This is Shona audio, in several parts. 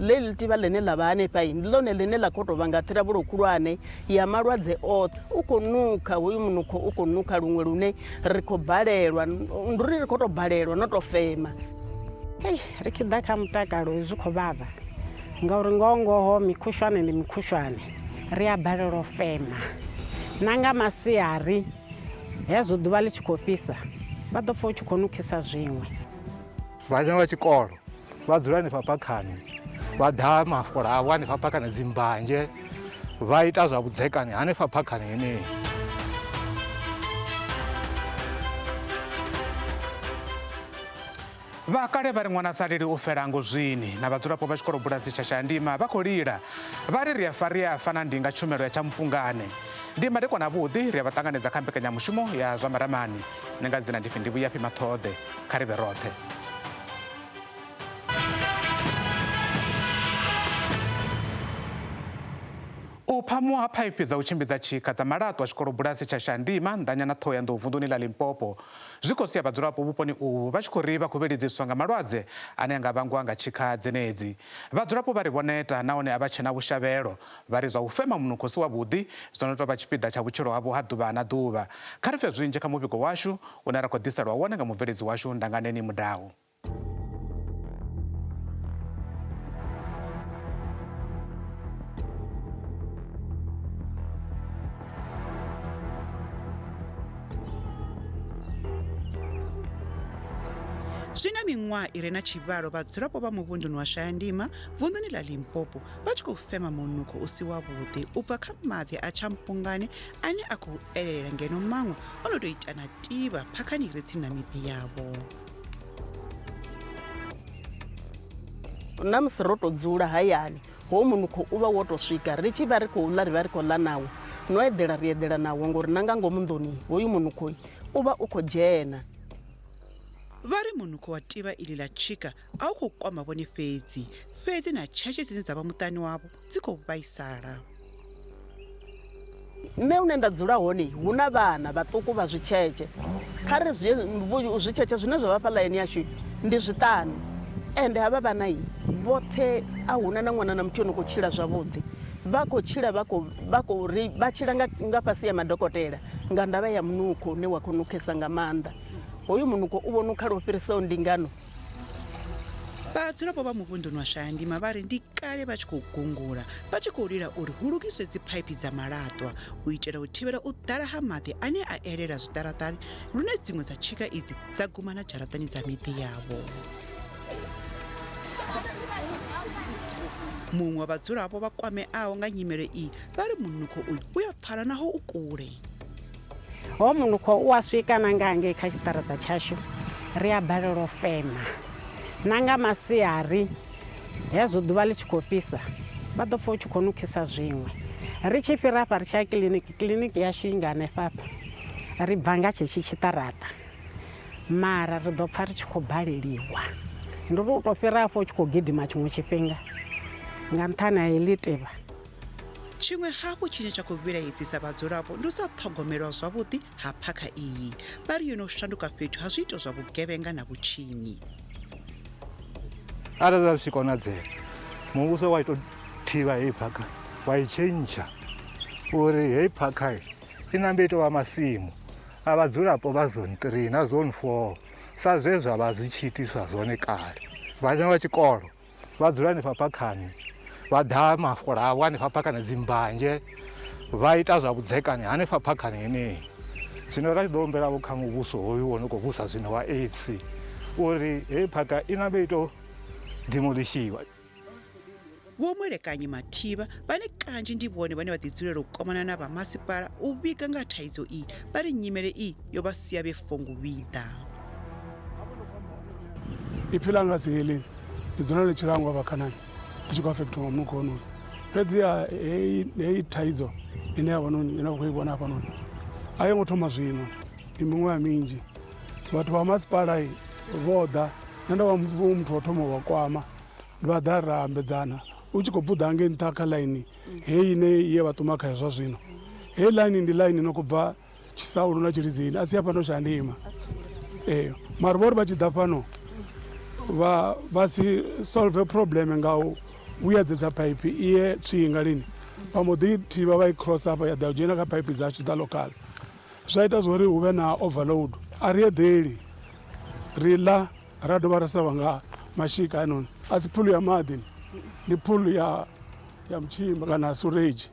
le tiva lene la vha hanefha ndi ḽone ḽine ḽa khou tou vha nga ṱhiravhulo khulwane ya malwadze oṱhe u khou nukha hoyu munukho u khou nukha luṅwe lune ri khou balelwa ndi uri ri khou tou balelwa no tou fema. Ri tshi ḓa kha mutakalo zwi khou vhavha ngauri ngoho mikhushwane ndi mikhushwane ri a balelwa u fema na nga masiari hezwo ḓuvha ḽi tshi khou fhisa vha ḓo pfha u tshi khou nukhisa zwiṅwe. Vhana vha tshikolo vha dzula hanefha phakhani vha daha mafola avho hanefha phakhani dzimbadzhe vha ita zwa vhudzekani hanefha phakhani heneyi. Vhakale vha ri ṅwana saleli u fela ngozwini na vhadzulapo vha tshikolo bulasi tsha Shayandima vha khou lila vha ri ri a fa na ndinga tshumelo ya Tshampungane. Ndi madekwana avhuḓi ri a vha ṱanganedza kha mbekanyamushumo ya zwa maramani nga dzina ndi pfhi ndi Vhuyapi Maṱhoḓe kha ri vhe roṱhe. U phamuwa ha phaiphi dza u tshimbidza tshikha dza malaṱwa a tshikolo bulasi tsha Shayandima nnḓanyana Thohoyandou vunḓuni ḽa Limpopo zwi khou sia vhadzulapo vhuponi uvhu vha tshi khou ri vha khou vhilidziswa nga malwadze ane a nga vhangwa nga tshikha dzenedzi. Vhadzulapo vha ri vho neta nahone a vha tshe na vhushavhelo vha ri zwa u fema munukho si wavhuḓi zwo no tou vha tshipiḓa tsha vhutshilo havho ha ḓuvha na ḓuvha. Kha ri pfe zwinzhi kha muvhigo washu une ra khou ḓiselwa wone nga mubveledzi washu Ndanganeni Mudau. Zwina miṅwaha i re na tshivhalo vhadzulapo vha muvhunduni wa Shayandima vunḓuni ḽa Limpopo vha tshi khou fema munukho u si wavhuḓi u bva kha maḓi a Tshampungane ane a khou elela ngeno maṅwe o no tou ita na tivha phakhani i re tsini na miḓi yavho. Na musi ro tou dzula hayani hoyu munukho u vha wo tou swika ri tshi vha ri khou ḽa ri vha ri khou ḽa nawo no eḓela ri eḓela nawo ngori na nga ngomu nḓuni hoyu munukho u vha u khou dzhena. Vha ri munukho wa tivha iḽi ḽa tshika a u khou kwama vhone fhedzi na tshetshe dzine dza vha muṱani wavho dzi khou vhaisala. Nṋe une nda dzula hone hu na vhana vhaṱuku vha zwitshetshe kha ri zwitshetshe zwine zwa vha fha ḽaini yashu ndi zwiṱanu ende havha vhana vhoṱhe a huna na ṅwana na muthu o no khou tshila zwavhuḓi vha khou tshila vha tshila nga fhasi ya madokotela nga ndavha ya munukho une wa khou nukhesa nga maanḓa. Hoyu munukho u vho nukhala u fhirisaho ndingano. Vhadzulapo vha muvhunduni wa Shayandima vha ri ndi kale vha tshi khou gungula vha tshi khou lila uri hu lugiswe dziphaiphi dza malaṱwa u itela u thivhela u ḓala ha maḓi ane a elela zwiṱaraṱani lune dziṅwe dza tshika idzi dza guma na dzharaṱani dza miḓi yavho. Muṅwe wa vhadzulapo vha kwameaho nga nyimele iyi vha ri munukho uyu u ya pfala naho u kule. Ho munukho u a swika na nga hangei kha tshiṱaraṱa tshashu ri a balelwa u fema na nga masiari hezwo ḓuvha ḽi tshi khou fhisa vha ḓo pfha u tshi khou nukhisa zwiṅwe. Ri tshi fhira hafha ri tshi ya kiḽiniki yashu i nga hanefhafha ri bva nga tshetshi tshiṱaraṱa mara ri ḓo pfha ri tshi khou baleliwa ndi uri u tou fhira hafho u tshi khou gidima tshiṅwe tshifhinga nga nṱhani ha heḽi tivha. Tshiṅwe hafhu tshine tsha khou vhilaedzisa vhadzulapo ndi u sa ṱhogomelwa zwavhuḓi ha phakha iyi vha ri yo no shanduka fhethu ha zwiito zwa vhugevhenga na vhutshinyi. Arali zwi tshi konadzea muvhuso wa tou thivha heyi phakha wa i tshentsha uri heyi phakha i nambe i tou vha masimu a vhadzulapo vha zone 3 na zone 4 sa zwe zwa vha zwi tshi itiswa zwone kale. Vhana vha tshikolo vha dzula hanefha phakhani vha daha mafola avho hanefha phakhani dzimbadzhe vha ita zwa vhudzekani hanefha phakhani heneyi. Zwino ra tshi ḓo humbelavho kha muvhuso hoyu wo no khou vhusa zwino wa AFC uri heyi phakha i nambe i tou demolishiwa. Vho Mwelekanyi Mathivha vhane kanzhi ndi vhone vhane vha ḓidzulela u kwamana na vhamasipala u vhiga nga thaidzo iyi vha ri nyimele iyi yo vha sia vhe fongo vhiḓa. Ipfhi langa si heleni ndi dzone ḽi tshilangwa vhakhanani ndi tshi khou afekthiwa nga munukho hononi fhedziha heyi thaidzo ine ya vhanoni ine vha khou i vhona hafhanoni a yo ngo thoma zwino ndi miṅwaha minzhi vhathu vha masipala vho ḓa na ndo vha muthu wa thoma wa kwama vha ḓa ra ambedzana u tshi khou bvuḓa hangei nṱha kha ḽaini heyi ine ye vha ṱuma khayo zwa zwino heyi ḽaini ndi ḽaini no khou bva Tshisaulu na Tshilidzini a si ya fhano Shayandima mara vho ri vha tshi ḓa fhano vha si solve problem nga vhuyedzedza phaiphi iye tswinga lini vha mbo ḓi thivha vha i cross hafha ya ḓa u dzhena kha phaiphi dzashu dza local zwa ita zwori hu vhe na overload a ri eḓeli ri ḽa ra dovha ra savha nga mashika anoni a si phulu ya maḓi ndi phulu ya mutshimba kana surage.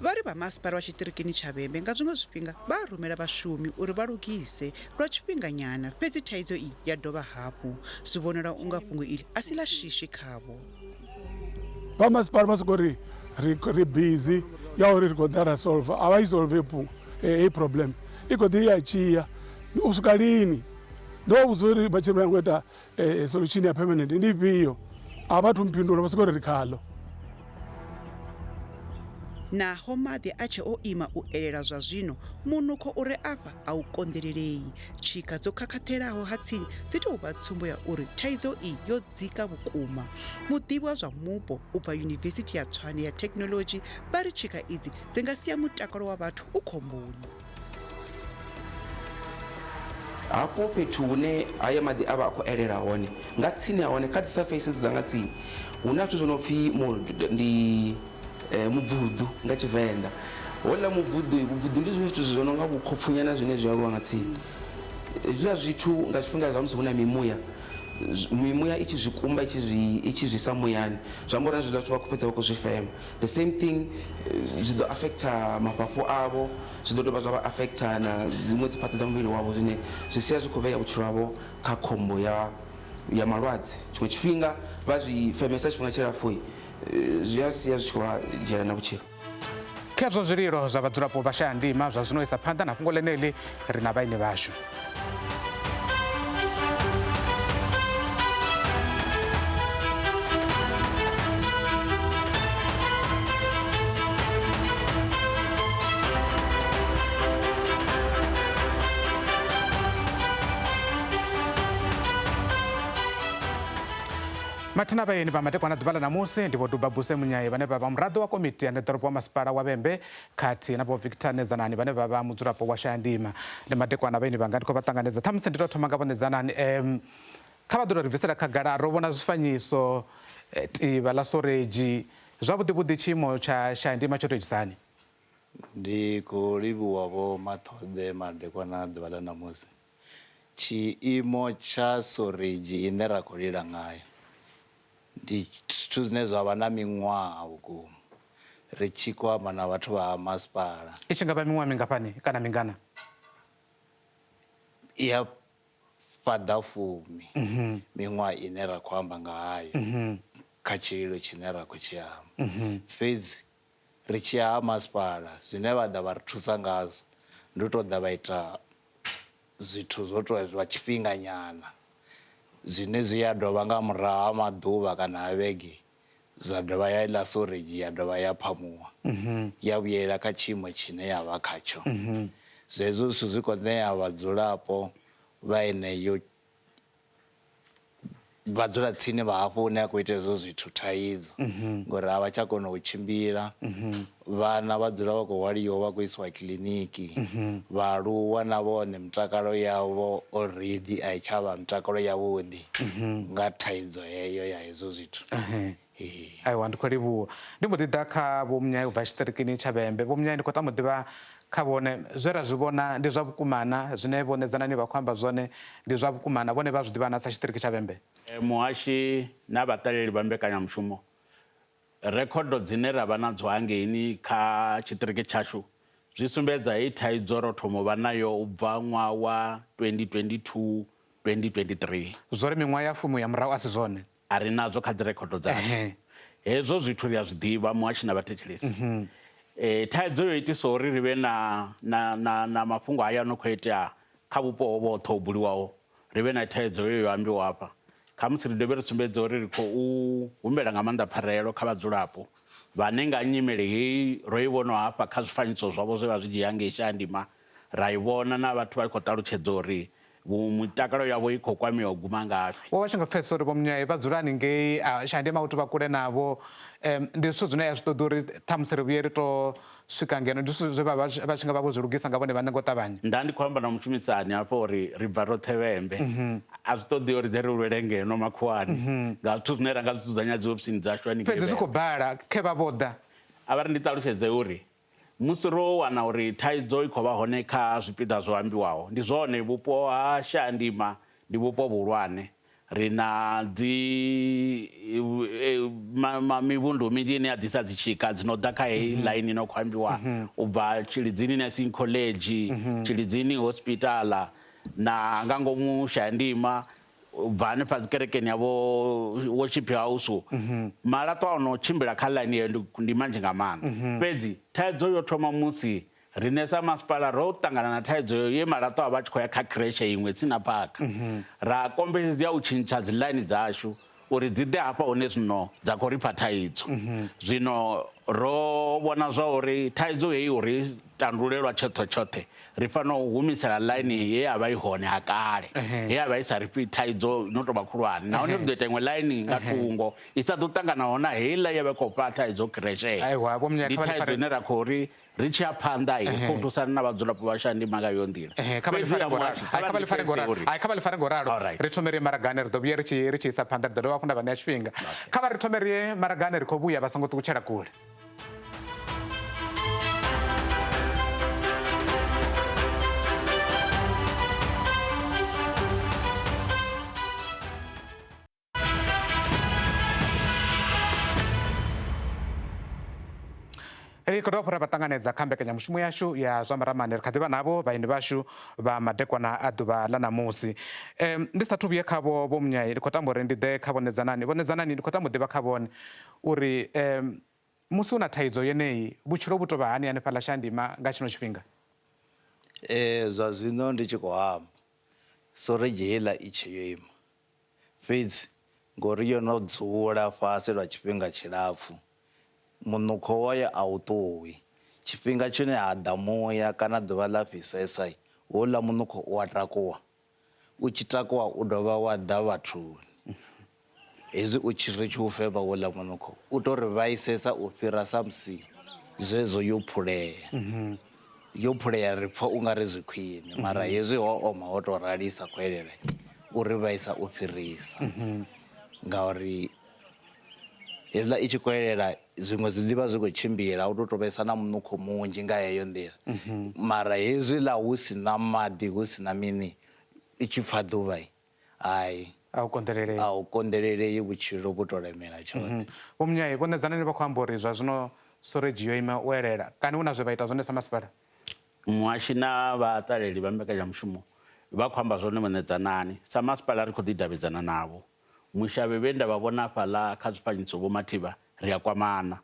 vha ri vhamasipala wa tshiṱirikini tsha vhembe nga zwiṅwe zwifhinga vha rumela vhashumi uri vha lugise lwa tshifhinganyana fhedzi thaidzo iyi ya dovha hafhu zwi vhonela unga fhungo ili a si ḽa shishi khavho. Vhamasipala vha soko ri busy ya uri ri khou ḓa ra solve a vha i solve heyi problem i khou ḓi ya tshiya u swika lini ndo vha vhudza uri vha tshi ri vha ngo ita solution ya permanent ndi ifhio a vha thu mphindula vha soko ri khaḽo. naho maḓi a tshe o ima u elela zwa zwino munukho u re afha a u konḓelelei tshika dzo khakhathelaho ha tsini dzi tou vha tsumbo ya uri thaidzo iyi yo dzika vhukuma. muḓivhi wa zwa mupo u bva yunivesithi ya Tshwane ya thekhinolodzhi vha ri tshika idzi dzi nga sia mutakalo wa vhathu u khomboni. hafho fhethu hune haya maḓi a vha a khou elela hone nga tsini ha hone kha dzi surfaces dza nga tsini hu na zwithu zwo no pfhi ndi mubvudu nga Tshivenḓa. hola mubvudu ndi zwiṅwe zwithu zwo no nga vhukhopfunyana zwine zwi aluwa nga tsini. hezwiḽa zwithu nga tshifhinga zwa musi hu na mimuya i tshi zwi kumba i tshi zwi sa muyani zwi amba uri zwiḽa zwithu vha khou fhedza vha khou zwi fema. The same thing zwi ḓo affecta mafhafhu avho zwi ḓo dovha zwa vha affecta na dziṅwe dzi phathi dza muvhili wavho zwine zwi sia zwi khou vhea vhutshilo havho kha khombo ya malwadze. tshiṅwe tshifhinga vha zwi femesa tshifhinga tshilapfhu zwi a sia zwi tshi khou vha dzhiela na vhutshilo. khezwo zwililo zwa vhadzulapo vha Shayandima zwa zwino isa phanḓa na fhungo ḽeneḽi ri na vhaini vhashu. mathina vhaeni vha madekwana ḓuvha ḽa ṋamusi ndi vho Dubabuse Munyayi vhane vha vha muraḓo wa komiti ya ḓorobo wa masipala wa Vhembe khathihi na vho Victor Nedzanani vhane vha vha mudzulapo wa Shayandima. ndi madekwana vhaeni vhanga ndi khou vha ṱanganedza ṱhamusi ndi tou thoma nga vho Nedzanani kha vha ḓo ri bvisela khagala ro vhona zwifanyiso tivha ḽa storage zwavhuḓi tshiimo tsha Shayandima tsho tou itisani. ndi khou livhuwa vho Maṱhoḓe madekwana ḓuvha ḽa ṋamusi. tshiimo tsha storage ine ra khou lila ngayo ndi zwithu zwine zwa vha na miṅwaha vhukuma ri tshi khou amba na vhathu vha masipala. i tshi nga vha miṅwaha mingafhani kana mingana? ya fhaḓa fumi miṅwaha ine ra khou amba nga hayo kha tshililo tshine ra khou tshi amba. fhedzi ri tshi ya ha masipala zwine vha ḓa vha ri thusa ngazwo ndi u tou ḓa vha ita zwithu zwo tou zwa tshifhinga nyana zwine zwi a dovha nga murahu ha maḓuvha kana ha vhege zwa dovha ya ḽa storage ya dovha ya phamuwa ya vhuyela kha tshiimo tshine ya vha khatsho. zwezwo zwithu zwi khou ṋea vhadzulapo vha eneyo vhadzula tsini vha hafho hune a khou ita hezwo zwithu thaidzo ngori a vha tsha kona u tshimbila. vhana vha dzula vha khou hwaliwa vha khou isiwa kiḽiniki. vhaaluwa na vhone mutakalo yavho already a i tsha vha mutakalo yavhuḓi nga thaidzo heyo ya hezwo zwithu. aiwa ndi khou livhuwa ndi mbo ḓi ḓa kha vho Munyayi u bva tshiṱirikini tsha Vhembe. vho Munyayi ndi khou tama u ḓivha kha vhone zwe ra zwi vhona ndi zwa vhukumana zwine vho Nedzanani vha khou amba zwone ndi zwa vhukumana vhone vha zwi ḓivha na sa tshiṱiriki tsha Vhembe. muhashi na vhaṱaleli vha mbekanyamushumo rekhodo dzine ra vha nadzo hangeini kha tshiṱiriki tshashu zwi sumbedza hei thaidzo ro thoma u vha nayo u bva ṅwaha wa 2022 2023. zwori miṅwaha ya fumi ya murahu a si zwone a ri nadzo kha dzi rekhodo dzashu. hezwo zwithu ri a zwi ḓivha muhashi na vhathetshelesi. thaidzo yo itisa uri ri vhe na mafhungo haya no khou itea kha vhupo hovho hoṱhe ho buliwaho ri vhe na thaidzo yo ambiwa hafha. khamusi ri dovhe ri sumbedza uri ri khou humbela nga maanḓa pfarelo kha vhadzulapo vhane nga nyimele hei ro i vhona hafha kha zwifanyiso zwavho zwe vha zwi dzhia ngei Shayandima ra i vhona na vhathu vha khou ṱalutshedza uri mutakalo yavho i khou kwamiwa u guma ngafhi. wo vha tshi nga pfesesa uri vho Munyayi vha dzula haningei Shayandima u tou vha kule navho ndi zwithu zwine ya zwi ṱoḓa uri ṱhamusi ri vhuye ri tou swika ngeno ndi zwithu zwe vha tshi nga vha vho zwi lugisa nga vhone vhaṋe ngo ṱavhanya. nda ndi khou amba na mushumisani hafho uri ri bva roṱhe Vhembe a zwi ṱoḓi uri dze ri lwele ngeno makhuwani nga zwithu zwine ra nga zwi dzudzanya dzi ofisini dzashu fhedzi zwi khou bala khe vha vho ḓa a vha ri ndi ṱalutshedze uri musi ro wana uri thaidzo i khou vha hone kha zwipiḓa zwo ambiwaho ndi zwone vhupo ha Shayandima ndi vhupo vhuhulwane ri na mivhundu minzhi ine ya ḓisa dzitshika dzi no ḓa kha heyi ḽaini ino khou ambiwa u bva Tshilidzini Nursing College Tshilidzini Hospital na nga ngomu Shayandima u bva hanefha dzi kerekeni yavho worship house malaṱwa ono tshimbila kha ḽaini yeyo ndi manzhi nga maanḓa fhedzi thaidzo yo thoma musi riṋe sa masipala ro ṱangana na thaidzo ye malaṱwa a vha tshi khou ya kha kreshe iṅwe tsina phaka ra kombetshedzea u tshintsha dzi ḽaini dzashu uri dzi ḓe hafha hune zwino dza khou ri pha thaidzo zwino ro vhona zwa uri thaidzo heyi uri tandulelwa tshoṱhe ri fanela u humisela ḽaini ye ya vha i hone ha kale ye ya vha i sa ri fhi thaidzo no tou vha khulwane nahone ri ḓo ita iṅwe ḽaini nga thungo i sa ḓo ṱanganaho na heiḽa ye vha i khou fha thaidzo kresheyo ndi thaidzo ine ra khou ri ri tshi ya phanḓa khou thusana na vhadzulapo vha Shayandima nga yo nḓila kha vha ḽi fare ngoralo ri thome ri ye maragani ri ḓo vhuya ri tshi isa phanḓa ri ḓo dovha hafhu nda vha ṋea tshifhinga kha vha ri thome ri ye maragani ri khou vhuya vha songo ṱukutshela kule ri khou dovha hafhu ra vha ṱanganedza kha mbekanyamushumo yashu ya zwa maramani ri kha ḓi vha navho vhaeni vhashu vha madekwana a ḓuvha ḽa ṋamusi ndi sathu vhuye khavho vho Munyai ndi khou tamba uri ndi ḓe kha vhonedzanani ndi khou tamba u ḓivha kha vhone uri musi u na thaidzo yeneyi vhutshilo vhu tou vha hani hanefhaḽa Shayandima nga tshino tshifhinga zwa zwino ndi tshi khou amba soreji heiḽa i tshe yo ima fhedzi ngori yo no dzula fhasi lwa tshifhinga tshilapfhu munukho wayo a u ṱuwi tshifhinga tshine ha ḓa muya kana ḓuvha ḽa fhisesa houḽa munukho u a takuwa u tshi takuwa u dovha wa ḓa vhathuni hezwi u tshi ri tshi u fema houḽa munukho u tou ri vhaisesa u fhira sa musi zwezwo yo phulea ri pfha u nga ri zwi khwine mara hezwi ho oma ho tou ralisa khou elela u ri vhaisa u fhirisa ngauri hezwiḽa i tshi khou elela zwiṅwe zwi ḓivha zwi khou tshimbila u tou tovhesa na munukho munzhi nga heyo nḓila mara hezwiḽa hu si na maḓi hu si na mini i tshi pfha ḓuvha hayi a u konḓelelei vhutshilo vhu tou lemela tshoṱhe vho Munyai vhonedzanani vha khou amba uri zwa zwino soreji yo ima u elela kani hu na zwe vha ita zwone sa masipala muhashi na vhaṱaleli vha mbekanyamushumo vha khou amba zwone vhonedzanani sa masipala ri khou ḓi davhidzana navho mushavhe vhe nda vha vhona hafhaḽa kha zwifanyiso vho Mathivha ri a kwamana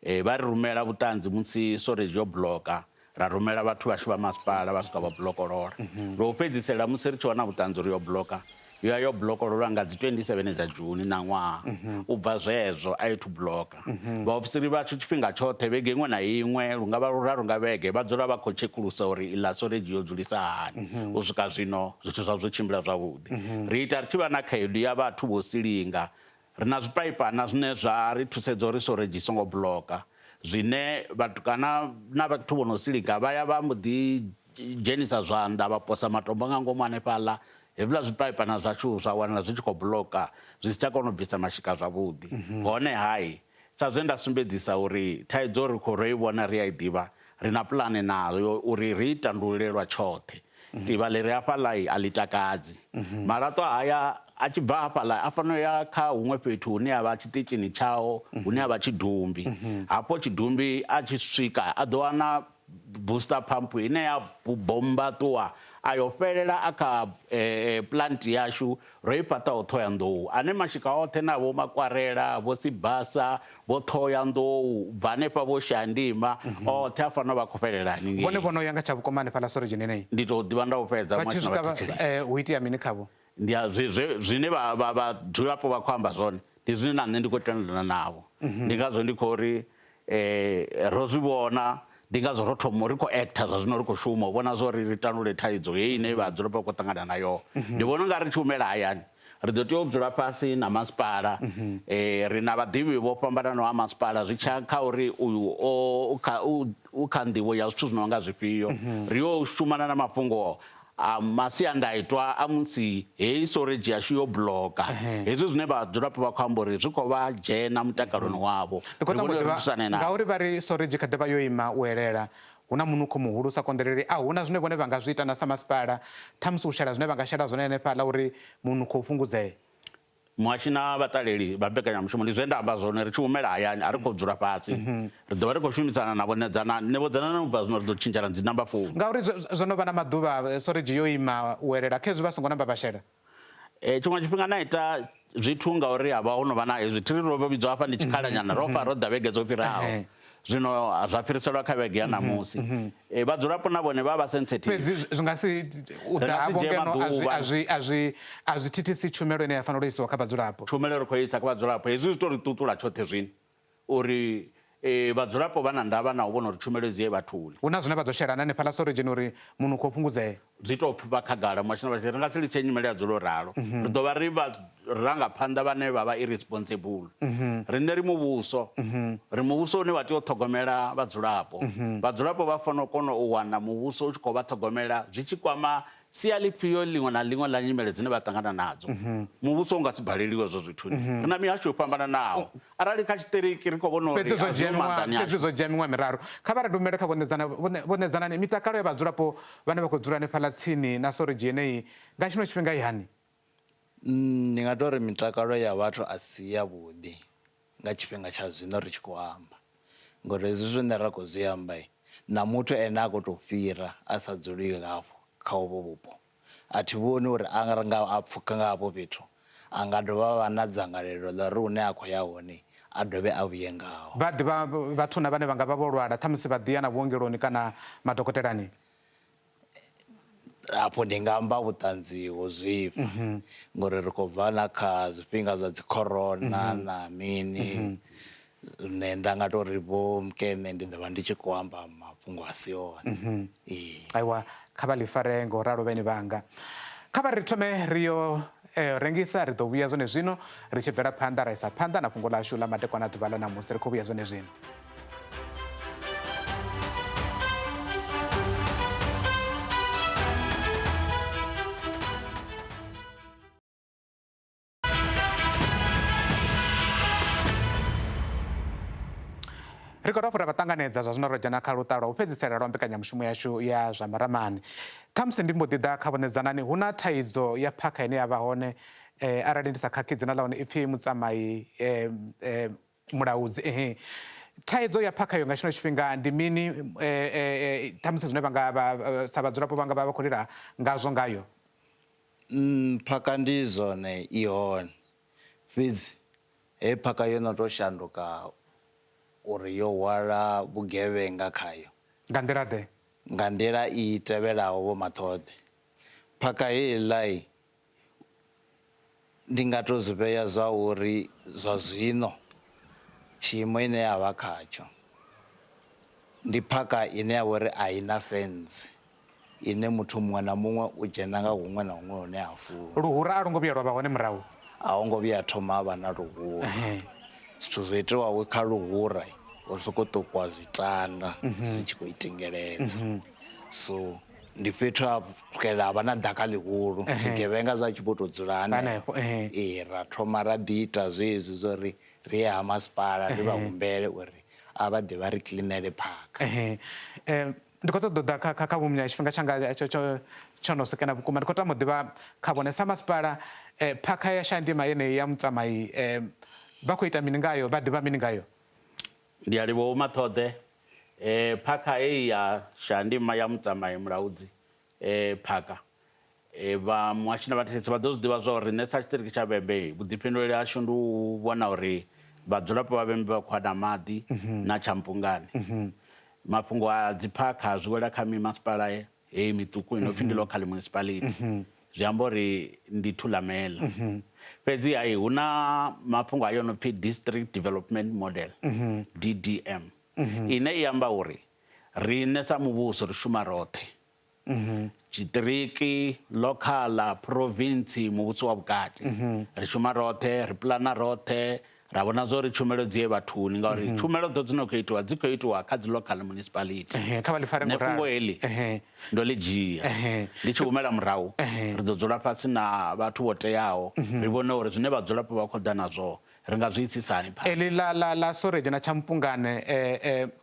vha ri rumela vhuṱanzi musi soreji yo bloka ra rumela vhathu vhashu vha masipala vha swika vha blokolola ro fhedzisela musi ri tshi wana vhuṱanzi uri yo bloka yo blokololwa nga dzi 27 dza Juni na ṅwaha u bva zwezwo a yi thu bloka vhaofisiri vhashu tshifhinga tshoṱhe vhege iṅwe na iṅwe lu nga vha luraru nga vhege vha dzula vha khou tshekulusa uri iḽa soreji yo dzulisa hani u swika zwino zwithu zwa zwo tshimbila zwavhuḓi ri ita ri tshi vha na khaedu ya vhathu vho silinga ri na zwipaipana zwine zwa ri thusedza uri soreji i songo bloka zwine vhatukana na vhathu vho no silinga vha ya vha mbo ḓi dzhenisa zwanḓa vha posa matombo nga ngomu hanefhaḽa hezwiḽa zwipaipana zwashu zwa wanala zwi tshi khou bloka zwi si tsha kona u bvisa mashika zwavhuḓi hone hayi sa zwe nda sumbedzisa uri thaidzo ri khou ro i vhona ri a i ḓivha ri na puḽane nayo uri ri i tandulule lwa tshoṱhe ḓivha ḽi ri hafhaḽa a ḽi takadzi malaṱwa haya a tshi bva hafhaḽa a fanela ya kha huṅwe fhethu hune ha vha tshiṱitshini tshao hune ha vha Tshidumbi hafho Tshidumbi a tshi swika a ḓo wana booster pump ine ya bomba ṱuwa ayo fhelela a kha plant yashu ro i fhaṱaho Thohoyandou ane mashika oṱhe na vho Makwarela vho Sibasa vho Thohoyandou bva hanefha vho Shayandima oṱhe a fanela vha khou fhelela haningei vhone vhono ya nga tsha vhukoma hanefhaḽa soreji neneyi ndi tou ḓivha nda u fhedza vha tshi swika hu itea mini khavho ndi zwine vhadzulapo vha khou amba zwone ndi zwine na nṋe ndi khou tendelana navho ndi ngazwo ndi khou ri ro zwi vhona ndi ngazwo ro thoma ri khou acta zwa zwino ri khou shuma u vhona zwo ri tandule thaidzo heyi ine vhadzulapo vha khou ṱangana nayo ndi vhona unga ri tshi humela hayani ri ḓo tea u dzula fhasi na masipala ri na vhaḓivhi vho fhambananaho ha masipala zwi tsha kha uri uyu u kha nḓivho ya zwithu zwino nga zwifhio ri yo shumana na mafhungo masiandaitwa a musi hei storage yashu yo bloka hezwi zwine vhadzulapo vha khou amba uri zwi khou vha dzhena mutakaloni wavho ngauri vha ri storage kha ḓivha yo ima u elela hu na munukho muhulu sa konḓeleli a huna zwine vhone vha nga zwi ita na sa masipala ṱhamusi u shela zwine vha nga shela zwone hanefhaḽa uri munukho u fhungudzee? muhashi na vhaṱaleli vha mbekanyamushumo ndi zwe nda amba zwone ri tshi humela hayani a ri khou dzula fhasi ri ḓo vha ri khou shumisana na vhonedzana na u bva zwino ri ḓo tshintshana dzi namba founu ngauri zwo no vha na maḓuvha storage yo ima u elela kha hezwi vha songo namba vha shela tshiṅwe tshifhinga na ita zwithu ngauri ha vha ho no vha na hezwi thiri ro vhidzwa hafha ndi tshikhalanyana ro fa ro ḓa vhege dzo fhiraho zwino zwa fhiriselwa kha vhege ya namusi vhadzulapo na vhone vha vha sensitive zwi nga si u ḓa havho ngeno a zwi thithisi tshumelo ine ya fanela u isiwa kha vhadzulapo tshumelo ri khou isa kha vhadzulapo hezwi zwi to ri ṱuṱula tshoṱhe zwino uri vhadzulapo vha na ndavha na u vhona uri tshumelo dzi ye vhathuni hu na zwine vha ḓo shelana hanefhaḽa storageni uri munhu khou fhungudzea zwi tou pfhi vha khagala mashina vha ri nga si litshe nyimele ya dzula ralo ri ḓo vha ri vharangaphanḓa vhane vha vha irresponsible riṋe ri muvhuso une wa tea u ṱhogomela vhadzulapo vha fanela u kona u wana muvhuso u tshi khou vha ṱhogomela zwi tshi kwama sia ḽifhio ḽiṅwe na ḽiṅwe ḽa nyimele dzine vha ṱangana nadzo muvhuso u nga si baleliwe zwo zwithuni ri na mihasho yo fhambananaho arali kha tshiṱiriki ri khou vhona uri fhedzi dzo dzhia miṅwaha miraru kha vha ri dumele kha vhonedzanani mitakalo ya vhadzulapo vhane vha khou dzula hanefhaḽa tsini na storage yeneyi nga tshino tshifhinga i hani? Ndi nga tori mitakalo ya vhathu a si ya vhuḓi nga tshifhinga tsha zwino ri tshi khou amba ngori hezwi zwine ra khou zwi amba na muthu ene a khou tou fhira a sa dzuli hafho kha uvho vhupo a thi vhoni uri a nga a pfhuka nga hafho fhethu a nga dovha vha na dzangalelo ḽa uri hune a khou ya hone a dovhe a vhuye ngaho vha ḓivha vhathuna vhane vha nga vha vho lwala ṱhamusi vha ḓiya na vhuongeloni kana madokotelani afho ndi nga amba vhuṱanzi ho zwifha ngori ri khou bva na kha zwifhinga zwa dzi corona na mini nṋe nda nga tori vho mukene ndi ḓo vha ndi tshi khou amba mafhungo a si one aiwa kha vha ḽi fare ngo ralo vheni vhanga kha vha ri thome ri yo rengisa ri ḓo vhuya zwone zwino ri tshi bvela phanḓa ra isa phanḓa na fhungo ḽashu ḽa madekwana ḓuvha ḽa namusi ri khou vhuya zwone zwino ri khou dovha vha ṱanganedza zwa zwino ro dzhena kha luṱa lwa u fhedzisela lwa mbekanyamushumo yashu ya zwa maramani ṱhamusi ndi mbo ḓi ḓa kha vhonedzanani hu na thaidzo ya phakha ine ya vha hone arali ndi sa khakhi dzina ḽa hone ipfhi mutsamai mulaudzi thaidzo ya phakha yo nga tshino tshifhinga ndi mini ṱhamusi zwine sa vhadzulapo vhanga vha khou lila ngazwo ngayo? Phakha ndi zwone i hone fhedzi hei phakha yo no tou shanduka uri yo hwala vhugevhenga khayo nga nḓila ḓe nga nḓila i tevhelaho vho maṱhoḓe phakha heiḽa ndi nga tou zwi vhea zwa uri zwa zwino tshiimo ine ya vha khatsho ndi phakha ine ya vha uri a i na fence ine muthu muṅwe na muṅwe u dzhena nga huṅwe na huṅwe hune ha funa luhura a lo ngo vhuya lwa vha hone murahu a ho ngo vhuya thoma vha na luhura zwithu zwo itiwaho kha luhura uri sokou ṱukiwa zwitanda zwi tshi khou itingeledza so ndi fhethu ha pfukela vha na ḓaka ḽihulu zwigevhenga zwa tshi vho tou dzula hanefho ra thoma ra ḓi ita zwezwi zwo ri ri ye ha masipala ri vha humbele uri a vha ḓe vha ri kiḽinele phakha ndi khou ṱoḓa kha vhunya tshifhinga tshanga tsho no sekena vhukuma ndi khou tama u ḓivha kha vhone sa masipala phakha ya Shandima yeneyi ya mutsamai vha khou ita mini ngayo vha ḓivha mini ngayo? ndi a livha vho maṱhoḓe phakha heyi ya Shandima ya mutsamai mulaudzi phakha vha muhashi na vhathetshelesi vha ḓo zwi ḓivha zwa uri riṋe sa tshiṱiriki tsha Vhembe vhuḓifhinduleli hashu ndi u vhona uri vhadzulapo vha Vhembe vha khou wana maḓi na Tshampungani mafhungo a dziphakha zwi wela kha mimasipala heyi miṱuku ino pfhi ndi local municipality zwi amba uri ndi Thulamela fhedzi hu na mafhungo ayo no pfhi district development model DDM ine i amba uri riṋe sa muvhuso ri shuma roṱhe tshiṱiriki local province muvhuso wa vhukati ri shuma roṱhe ri pulana roṱhe ra vhona zwo ri tshumelo dzi ye vhathuni ngauri tshumelo dzo dzino khou itiwa dzi khou itiwa kha dzi local municipality kha vha ḽi fare nne ngoralo fhungo heḽi ndo ḽi dzhia ndi tshi humela murahu ri ḓo dzula fhasi na vhathu vho teaho ri vhone uri zwine vhadzulapo vha khou ḓa nazwo ri nga zwi itsisani eḽi ḽa Soreje na Tshampungane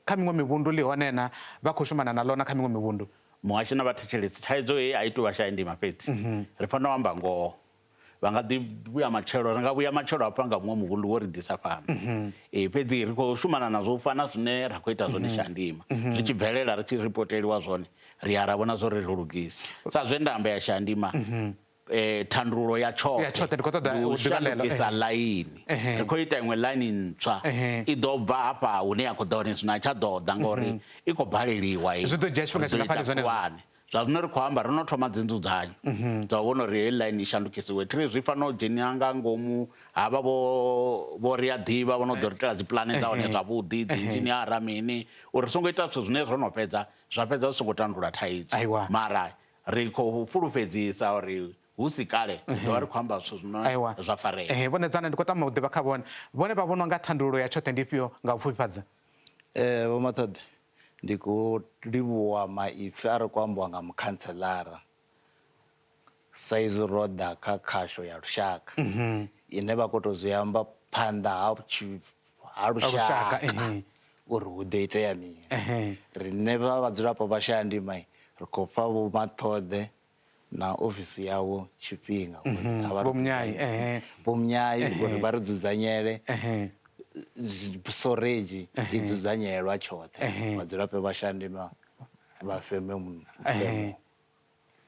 kha miṅwe mivhundu ḽi hone na vha khou shumana na ḽona kha miṅwe mivhundu muhashi na vhathetshelesi thaidzo heyi a itiwa Shayandima fhedzi ri fanela u amba ngoho vha nga ḓi vhuya matshelo ri nga vhuya matshelo hafha nga muṅwe muvhundu wo ri ḓisa fhano fhedzi ri khou shumana nazwo u fana zwine ra khou ita zwone Shayandima zwi tshi bvelela ri tshi ripoteliwa zwone ri ya ra vhona zwo ri lugise sa zwe nda amba ya Shayandima thandululo ya tshoṱhe ndi khou ṱoḓa u shandukisa ḽaini ri khou ita iṅwe ḽaini ntswa i ḓo bva hafha hune ya khou ḓa hone zwino a tsha ḓo ḓa ngori i khou baleliwa zwi ḓo dzhia tshifhinga tshingafhani zwenezwo zwa zwino ri khou amba ro no thoma dzinzudzanyo dza u vhona uri heyi ḽaini i shandukisiwe thiri zwi fanela u dzhenia nga ngomu havha vho ri a ḓivha vho no ḓo ri itela dzi pulane dza hone zwavhuḓi dzi inzhiniara mini uri ri songo ita zwithu zwine zwo no fhedza zwa fhedza zwi songo tandulula thaidzo mara ri khou fulufhedzisa uri hu si kale ḓovha ri khou amba zwithu zwino zwa farea vhone dzana ndi khou tama u ḓivha kha vhone vha vhona nga thandululo ya tshoṱhe ndi ifhio nga u pfufhifhadza vho Maṱoḓe ndi khou livhuwa maipfi a ri khou ambiwa nga mukhantselara saizi ro ḓa kha khasho ya lushaka ine vha khou tou zwi amba phanḓa ha lushaka uri hu ḓo itea mini riṋe vhadzulapo vha Shayandima ri khou fha Vho Maṱoḓe na ofisi yawo tshifhinga Vho Munyayi uri vha ri dzudzanyele Soreji i dzudzanyelwa tshoṱhe vhadzulapo vha Shayandima vha feme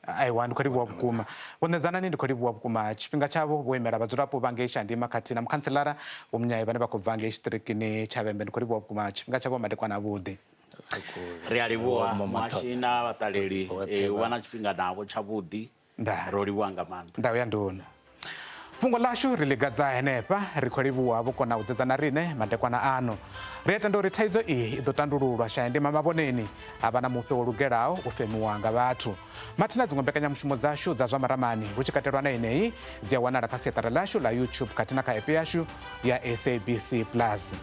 aiwa ndi khou livhuwa vhukuma vhone dzanani ndi khou livhuwa vhukuma tshifhinga tshavho vho imela vhadzulapo vha ngei Shayandima khathihi na mukhantselara Vho Munyayi vhane vha khou bva ngei tshiṱirikini tsha Vhembe ndi khou livhuwa vhukuma tshifhinga tshavho madekwana avhuḓi ri a livhuwa muhashi na vhaṱaleli u vha na tshifhinga navho tshavhuḓi ro livhuwa nga maanḓa ndau ya nduna fhungo ḽashu ri ḽigadza henefha ri khou livhuwa vho kona u dzedzana riṋe madekwana ano ri a tenda uri thaidzo iyi i ḓo tandululwa Shayandima mavhoneni a vha na mufhe wo lugelaho u femiwa nga vhathu mathi na dziṅwe mbekanyamushumo dzashu dza zwa maramani hu tshi katelwa na ineyi dzi a wanala kha siaṱari ḽashu ḽa YouTube khathihi na kha app yashu ya SABC Plus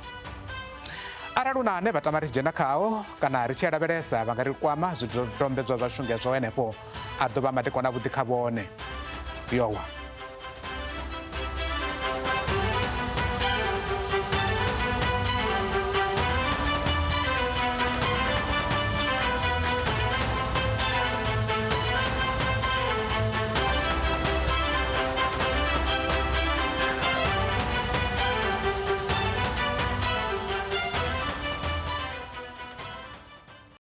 arali u na ane vha tama ri tshi dzhena khao kana ri tshi a lavhelesa vha nga ri kwama zwidodombedzwa zwashu ngezwo henefho a ḓo vha madekwana avhuḓi kha vhone yowa